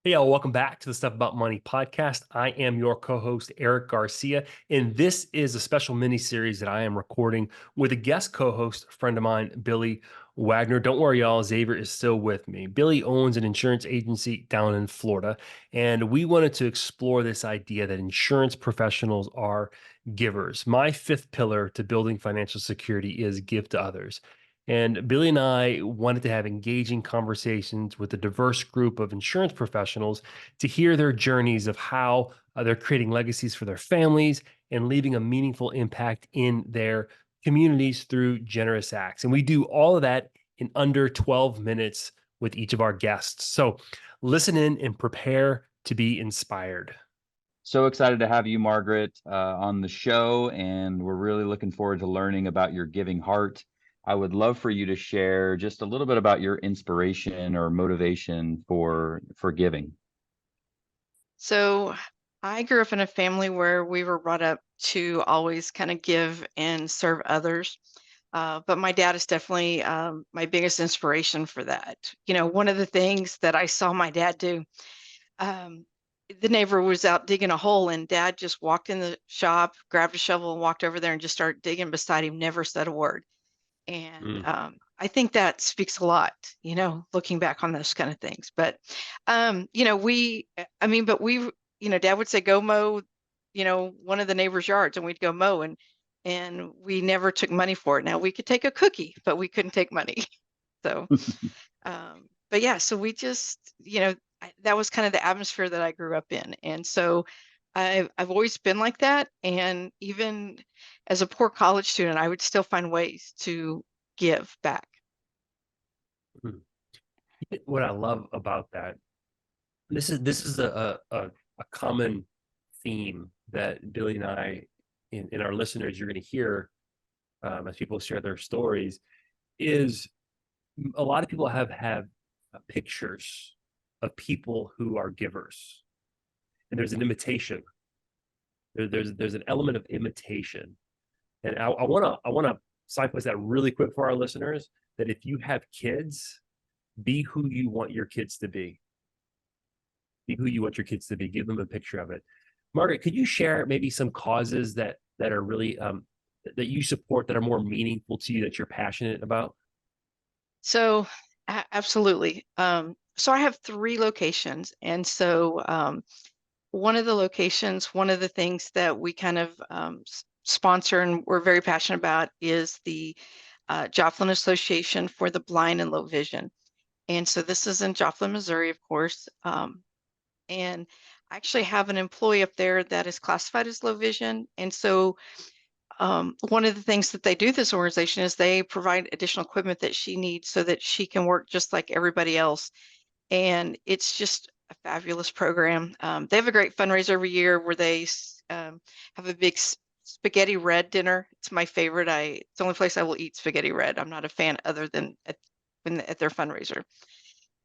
Hey, all, welcome back to the Stuff About Money podcast. I am your co host, Erik Garcia, and this is a special mini series that I am recording with a guest co host, a friend of mine, Billy Wagner. Don't worry, y'all, Xavier is still with me. Billy owns an insurance agency down in Florida, and we wanted to explore this idea that insurance professionals are givers. My fifth pillar to building financial security is give to others. And Billy and I wanted to have engaging conversations with a diverse group of insurance professionals to hear their journeys of how they're creating legacies for their families and leaving a meaningful impact in their communities through generous acts. And we do all of that in under 12 minutes with each of our guests. So listen in and prepare to be inspired. So excited to have you, Margaret, on the show, and we're really looking forward to learning about your giving heart. I would love for you to share just a little bit about your inspiration or motivation for giving. So I grew up in a family where we were brought up to always kind of give and serve others. But my dad is definitely my biggest inspiration for that. One of the things that I saw my dad do, um, the neighbor was out digging a hole, and dad just walked in the shop, grabbed a shovel, and walked over there and just started digging beside him, never said a word. And Mm. I think that speaks a lot, looking back on those kind of things. But but we, dad would say, go mow, one of the neighbor's yards, and we'd go mow, and we never took money for it. Now we could take a cookie, but we couldn't take money. So, but yeah, so we just, that was kind of the atmosphere that I grew up in. And so I've always been like that. And even as a poor college student, I would still find ways to give back. Mm. What I love about that, this is a common theme that Billy and I, in our listeners, you're going to hear as people share their stories, is a lot of people have pictures of people who are givers, and there's an imitation. There's an element of imitation, and I want to signpost that really quick for our listeners that if you have kids, be who you want your kids to be. Be who you want your kids to be. Give them a picture of it. Margaret, could you share maybe some causes that are really that you support that are more meaningful to you that you're passionate about? So absolutely. So I have 3 locations. And so one of the locations, one of the things that we kind of sponsor and we're very passionate about is the Joplin Association for the Blind and Low Vision. And so this is in Joplin, Missouri, of course. And I actually have an employee up there that is classified as low vision. And so one of the things that they do, this organization, is they provide additional equipment that she needs so that she can work just like everybody else. And it's just a fabulous program. They have a great fundraiser every year where they have a big spaghetti red dinner. It's my favorite. It's the only place I will eat spaghetti red. I'm not a fan other than at their fundraiser.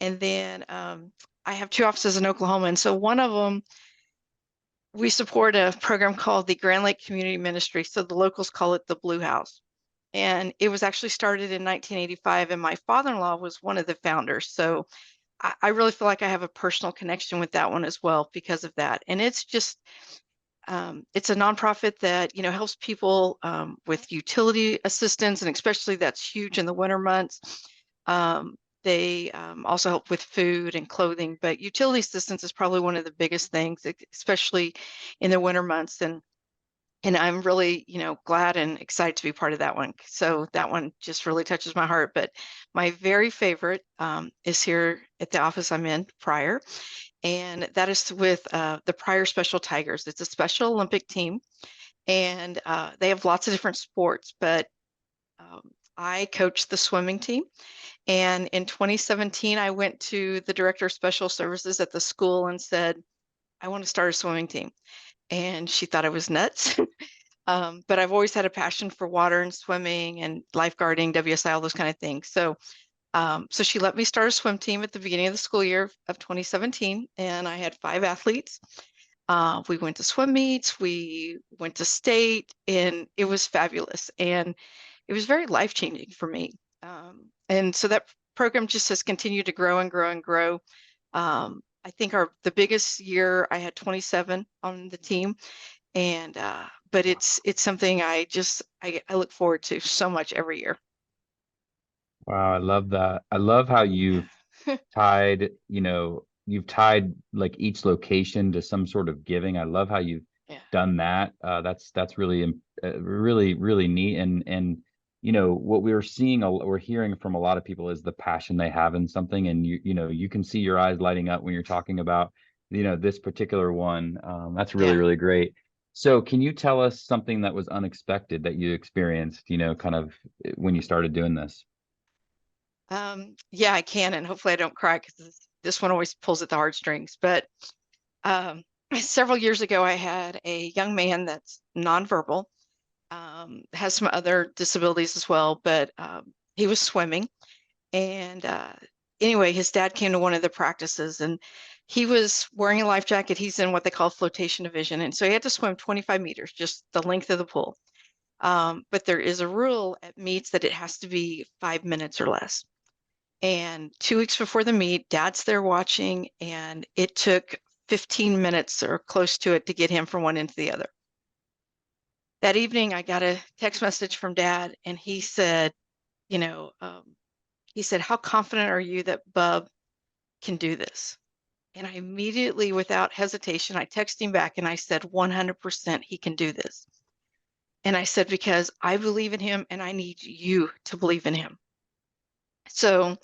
And then I have 2 offices in Oklahoma. And so one of them, we support a program called the Grand Lake Community Ministry. So the locals call it the Blue House. And it was actually started in 1985. And my father-in-law was one of the founders. So I really feel like I have a personal connection with that one as well because of that. And it's just, it's a nonprofit that, helps people with utility assistance. And especially that's huge in the winter months. They also help with food and clothing, but utility assistance is probably one of the biggest things, especially in the winter months. And I'm really, glad and excited to be part of that one. So that one just really touches my heart. But my very favorite is here at the office I'm in, Pryor, and that is with the Pryor Special Tigers. It's a Special Olympic team, and they have lots of different sports, but I coach the swimming team. And in 2017, I went to the director of special services at the school and said, I want to start a swimming team. And she thought I was nuts. But I've always had a passion for water and swimming and lifeguarding, WSI, all those kind of things. So she let me start a swim team at the beginning of the school year of 2017. And I had 5 athletes. We went to swim meets, we went to state, and it was fabulous. And it was very life-changing for me. And so that program just has continued to grow and grow and grow. I think the biggest year I had 27 on the team, and but it's something I look forward to so much every year. Wow, I love that. I love how you've tied, you've tied like each location to some sort of giving. I love how you've Yeah. done that. That's really, really, really neat. And what we're hearing from a lot of people is the passion they have in something, and you can see your eyes lighting up when you're talking about, this particular one. That's really, Yeah. really great. So, can you tell us something that was unexpected that you experienced, kind of when you started doing this? Yeah, I can, and hopefully I don't cry because this one always pulls at the heartstrings. But um, several years ago, I had a young man that's nonverbal, has some other disabilities as well, but he was swimming. And anyway, his dad came to one of the practices, and he was wearing a life jacket. He's in what they call flotation division, and so he had to swim 25 meters, just the length of the pool. But there is a rule at meets that it has to be 5 minutes or less. And 2 weeks before the meet, dad's there watching, and it took 15 minutes or close to it to get him from one end to the other. That evening, I got a text message from dad, and he said, you know, he said, "How confident are you that Bub can do this?" And I immediately, without hesitation, I texted him back and I said, 100% he can do this. And I said, because I believe in him and I need you to believe in him. So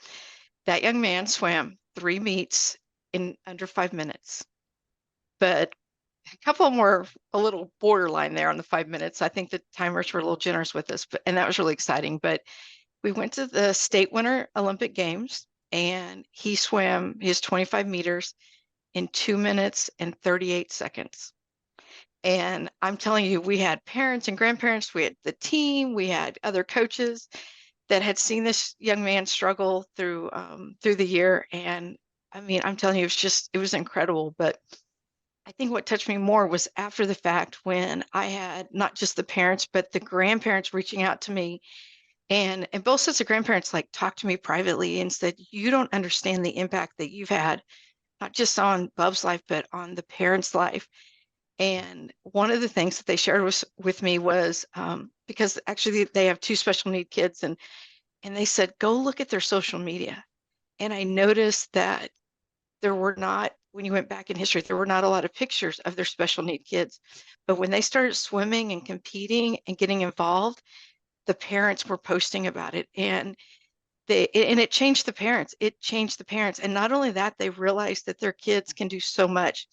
that young man swam 3 meets in under 5 minutes, but a couple of them were a little borderline there on the 5 minutes. I think the timers were a little generous with us, and that was really exciting. But we went to the state winter Olympic Games, and he swam his 25 meters in 2 minutes and 38 seconds. And I'm telling you, we had parents and grandparents, we had the team, we had other coaches that had seen this young man struggle through the year. And I mean, I'm telling you, it was incredible. But I think what touched me more was after the fact when I had not just the parents, but the grandparents reaching out to me, and both sets of grandparents like talked to me privately and said, "You don't understand the impact that you've had, not just on Bub's life, but on the parents' life." And one of the things that they shared with me was because actually they have two special need kids, and they said, "Go look at their social media." And I noticed that there were not, when you went back in history, there were not a lot of pictures of their special need kids. But when they started swimming and competing and getting involved, the parents were posting about it. And it changed the parents. It changed the parents. And not only that, they realized that their kids can do so much.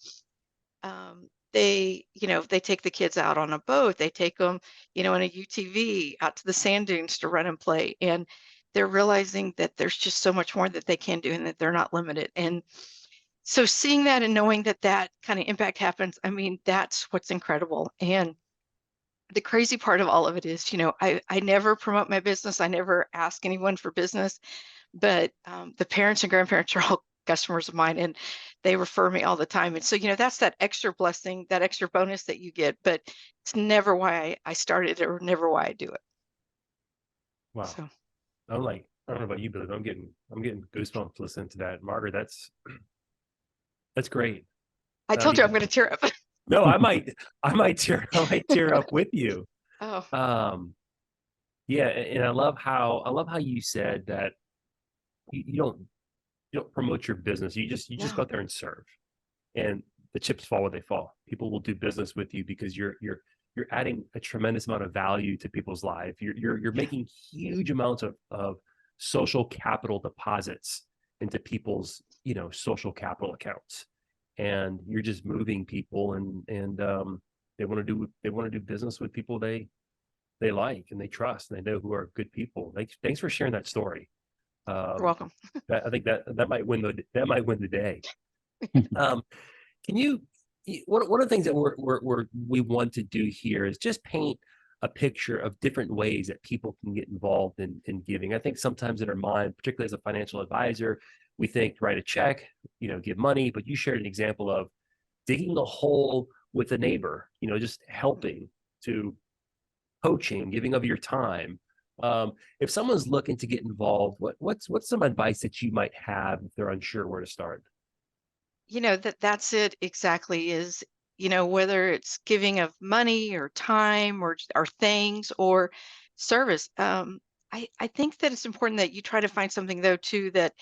They take the kids out on a boat, they take them, in a UTV out to the sand dunes to run and play. And they're realizing that there's just so much more that they can do and that they're not limited. And so seeing that and knowing that that kind of impact happens, I mean, that's what's incredible. And the crazy part of all of it is, I never promote my business. I never ask anyone for business, but the parents and grandparents are all customers of mine, and they refer me all the time. And so, that's that extra blessing, that extra bonus that you get, but it's never why I started it or never why I do it. Wow. So I'm like, I don't know about you, but I'm getting goosebumps listening to that. Margaret, that's great. I I told you I'm mean, going to tear up. no, I might tear up with you. Oh, Um, yeah, and I love how you said that you don't promote your business. You just go no. out there and serve, and the chips fall where they fall. People will do business with you because you're adding a tremendous amount of value to people's life. You're Yeah. making huge amounts of social capital deposits into people's social capital accounts, and you're just moving people, and they want to do business with people they like and they trust and they know who are good people. Thanks for sharing that story. You're Um, welcome. I think that might win the day. Um, can you? One of the things that we want to do here is just paint a picture of different ways that people can get involved in giving. I think sometimes in our mind, particularly as a financial advisor, we think write a check, give money. But you shared an example of digging a hole with a neighbor, just helping to coaching, giving of your time. If someone's looking to get involved, what's some advice that you might have if they're unsure where to start? that's it exactly is, whether it's giving of money or time or things or service. I think that it's important that you try to find something though too that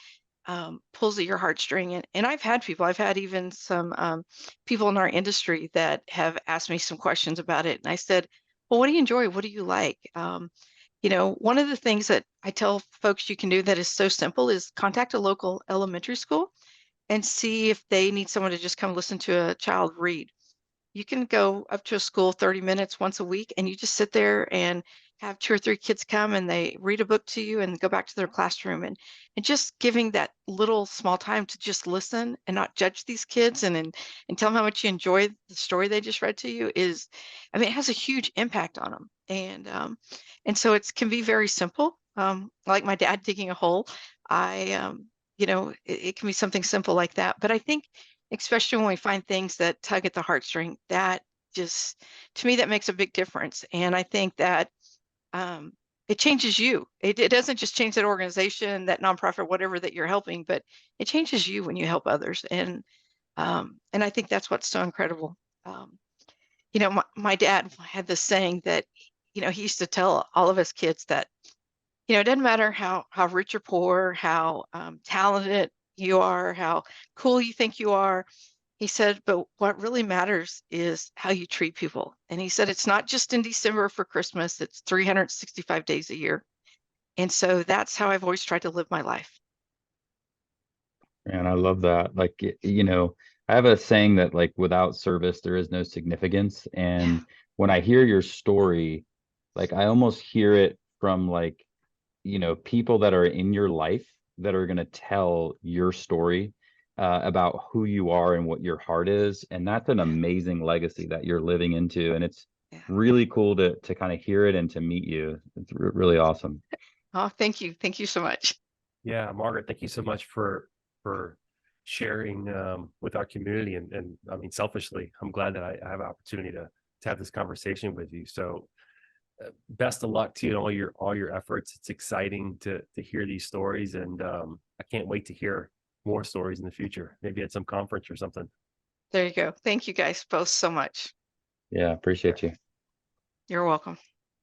pulls at your heartstring. And I've had even some people in our industry that have asked me some questions about it. And I said, well, what do you enjoy? What do you like? One of the things that I tell folks you can do that is so simple is contact a local elementary school and see if they need someone to just come listen to a child read. You can go up to a school 30 minutes once a week and you just sit there and have two or three kids come and they read a book to you and go back to their classroom, and just giving that little small time to just listen and not judge these kids and tell them how much you enjoy the story they just read to you is, I mean, it has a huge impact on them. And so it can be very simple, like my dad digging a hole. It can be something simple like that, but I think especially when we find things that tug at the heartstring, that just, to me, that makes a big difference. And I think that um, it changes you. It doesn't just change that organization, that nonprofit, whatever that you're helping, but it changes you when you help others. And I think that's what's so incredible. Um, my dad had this saying that, he used to tell all of us kids that, it doesn't matter how rich or poor, how talented you are, how cool you think you are. He said, but what really matters is how you treat people. And he said, it's not just in December for Christmas, it's 365 days a year. And so that's how I've always tried to live my life. And I love that. Like, I have a saying that like without service, there is no significance. Yeah. And when I hear your story, like I almost hear it from like, people that are in your life that are going to tell your story about who you are and what your heart is. And that's an amazing legacy that you're living into. And it's Yeah. really cool to kind of hear it and to meet you. It's really awesome. Oh, thank you. Thank you so much. Yeah, Margaret, thank you so much for sharing with our community. And I mean, selfishly, I'm glad that I have an opportunity to have this conversation with you. So best of luck to you in all your efforts. It's exciting to hear these stories, and I can't wait to hear more stories in the future, maybe at some conference or something. There you go. Thank you guys both so much. Yeah, appreciate you. You're welcome.